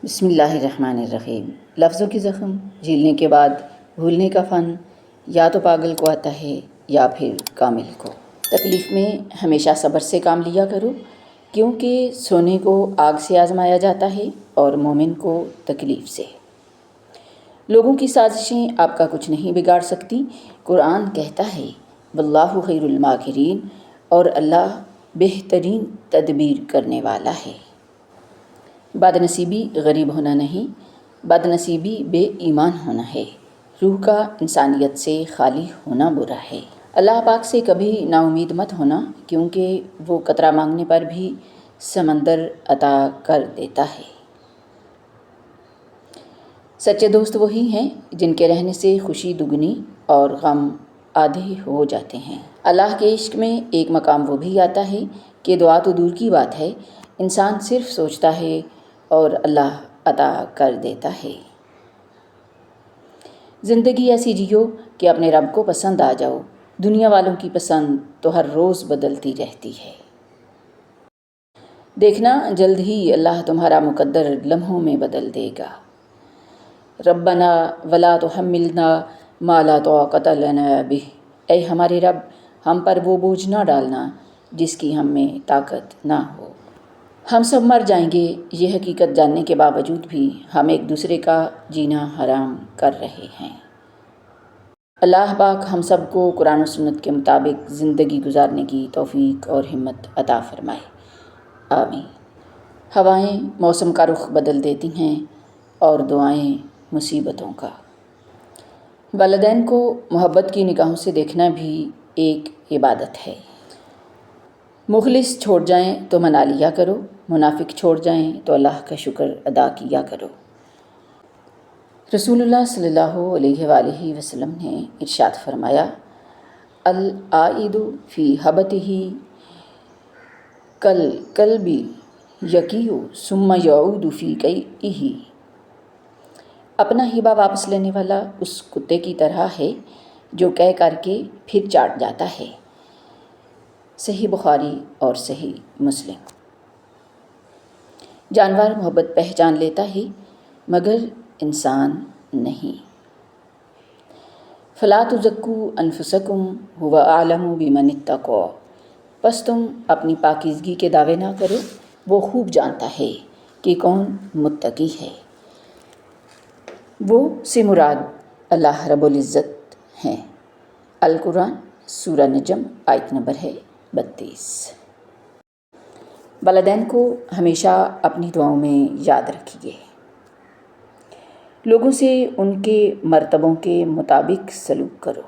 بسم اللہ الرحمن الرحیم۔ لفظوں کی زخم جھیلنے کے بعد بھولنے کا فن یا تو پاگل کو آتا ہے یا پھر کامل کو۔ تکلیف میں ہمیشہ صبر سے کام لیا کرو، کیونکہ سونے کو آگ سے آزمایا جاتا ہے اور مومن کو تکلیف سے۔ لوگوں کی سازشیں آپ کا کچھ نہیں بگاڑ سکتی۔ قرآن کہتا ہے واللہ خیر الماکرین، اور اللہ بہترین تدبیر کرنے والا ہے۔ بد نصیبی غریب ہونا نہیں، بد نصیبی بے ایمان ہونا ہے۔ روح کا انسانیت سے خالی ہونا برا ہے۔ اللہ پاک سے کبھی نا امید مت ہونا، کیونکہ وہ قطرہ مانگنے پر بھی سمندر عطا کر دیتا ہے۔ سچے دوست وہی ہیں جن کے رہنے سے خوشی دگنی اور غم آدھے ہو جاتے ہیں۔ اللہ کے عشق میں ایک مقام وہ بھی آتا ہے کہ دعا تو دور کی بات ہے، انسان صرف سوچتا ہے اور اللہ عطا کر دیتا ہے۔ زندگی ایسی جیو کہ اپنے رب کو پسند آ جاؤ، دنیا والوں کی پسند تو ہر روز بدلتی رہتی ہے۔ دیکھنا جلد ہی اللہ تمہارا مقدر لمحوں میں بدل دے گا۔ ربنا ولا تحملنا ما لا طاقت لنا بہ، اے ہمارے رب ہم پر وہ بوجھ نہ ڈالنا جس کی ہم میں طاقت نہ ہو۔ ہم سب مر جائیں گے، یہ حقیقت جاننے کے باوجود بھی ہم ایک دوسرے کا جینا حرام کر رہے ہیں۔ اللہ پاک ہم سب کو قرآن و سنت کے مطابق زندگی گزارنے کی توفیق اور ہمت عطا فرمائے، آمین۔ ہوائیں موسم کا رخ بدل دیتی ہیں اور دعائیں مصیبتوں کا۔ والدین کو محبت کی نگاہوں سے دیکھنا بھی ایک عبادت ہے۔ مخلص چھوڑ جائیں تو منا لیا کرو، منافق چھوڑ جائیں تو اللہ کا شکر ادا کیا کرو۔ رسول اللہ صلی اللہ علیہ وآلہ وسلم نے ارشاد فرمایا العائد فی ہبتہ کالکلب یقیء ثم یعود فی قیئہ، اپنا ہبہ واپس لینے والا اس کتے کی طرح ہے جو قے کر کے پھر چاٹ جاتا ہے۔ صحیح بخاری اور صحیح مسلم۔ جانور محبت پہچان لیتا ہے مگر انسان نہیں۔ فلا تزکوا انفسکم هو اعلم بمن اتقی، پس تم اپنی پاکیزگی کے دعوے نہ کرو، وہ خوب جانتا ہے کہ کون متقی ہے۔ وہ سے مراد اللہ رب العزت ہیں۔ القرآن سورہ نجم آیت نمبر ہے 32۔ والدین کو ہمیشہ اپنی دعاؤں میں یاد رکھیے۔ لوگوں سے ان کے مرتبوں کے مطابق سلوک کرو۔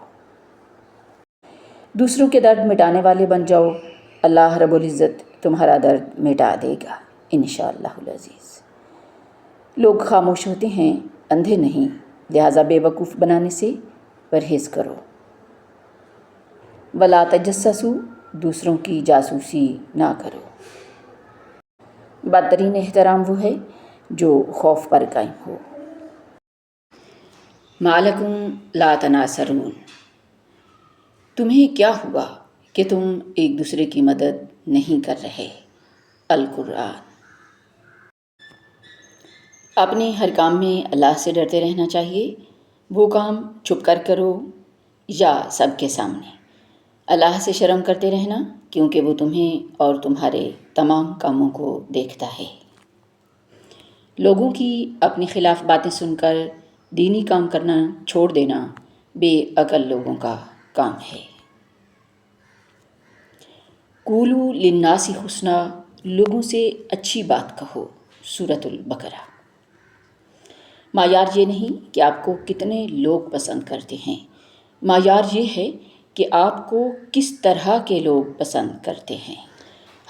دوسروں کے درد مٹانے والے بن جاؤ، اللہ رب العزت تمہارا درد مٹا دے گا انشاءاللہ العزیز۔ لوگ خاموش ہوتے ہیں، اندھے نہیں، لہٰذا بے وقوف بنانے سے پرہیز کرو۔ ولا تجسسوا، دوسروں کی جاسوسی نہ کرو۔ بدترین احترام وہ ہے جو خوف پر قائم ہو۔ ما لکم لا تناصرون، تمہیں کیا ہوا کہ تم ایک دوسرے کی مدد نہیں کر رہے۔ القرآن۔ اپنے ہر کام میں اللہ سے ڈرتے رہنا چاہیے، وہ کام چھپ کر کرو یا سب کے سامنے۔ اللہ سے شرم کرتے رہنا، کیونکہ وہ تمہیں اور تمہارے تمام کاموں کو دیکھتا ہے۔ لوگوں کی اپنے خلاف باتیں سن کر دینی کام کرنا چھوڑ دینا بے عقل لوگوں کا کام ہے۔ قولوا للناس حسنا، لوگوں سے اچھی بات کہو، سورۃ البقرہ۔ معیار یہ نہیں کہ آپ کو کتنے لوگ پسند کرتے ہیں، معیار یہ ہے کہ آپ کو کس طرح کے لوگ پسند کرتے ہیں۔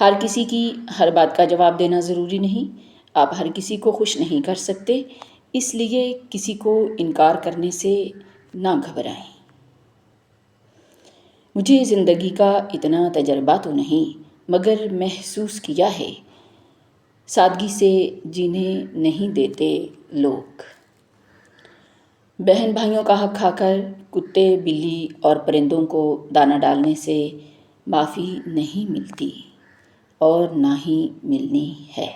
ہر کسی کی ہر بات کا جواب دینا ضروری نہیں، آپ ہر کسی کو خوش نہیں کر سکتے، اس لیے کسی کو انکار کرنے سے نہ گھبرائیں۔ مجھے زندگی کا اتنا تجربہ تو نہیں، مگر محسوس کیا ہے سادگی سے جینے نہیں دیتے لوگ۔ بہن بھائیوں کا حق کھا کر کتے، بلی اور پرندوں کو دانہ ڈالنے سے معافی نہیں ملتی اور نہ ہی ملنی ہے۔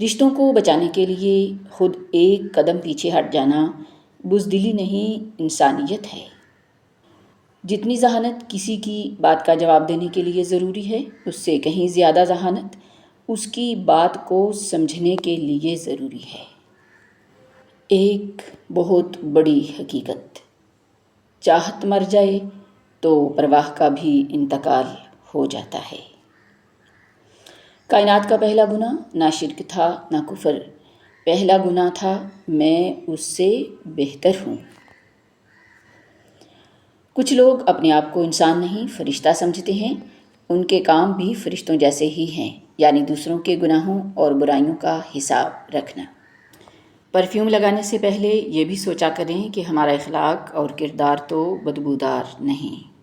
رشتوں کو بچانے کے لیے خود ایک قدم پیچھے ہٹ جانا بزدلی نہیں، انسانیت ہے۔ جتنی ذہانت کسی کی بات کا جواب دینے کے لیے ضروری ہے، اس سے کہیں زیادہ ذہانت اس کی بات کو سمجھنے کے لیے ضروری ہے۔ ایک بہت بڑی حقیقت، چاہت مر جائے تو پرواہ کا بھی انتقال ہو جاتا ہے۔ کائنات کا پہلا گناہ نہ شرک تھا نہ کفر، پہلا گناہ تھا میں اس سے بہتر ہوں۔ کچھ لوگ اپنے آپ کو انسان نہیں فرشتہ سمجھتے ہیں، ان کے کام بھی فرشتوں جیسے ہی ہیں، یعنی دوسروں کے گناہوں اور برائیوں کا حساب رکھنا۔ پرفیوم لگانے سے پہلے یہ بھی سوچا کریں کہ ہمارا اخلاق اور کردار تو بدبودار نہیں۔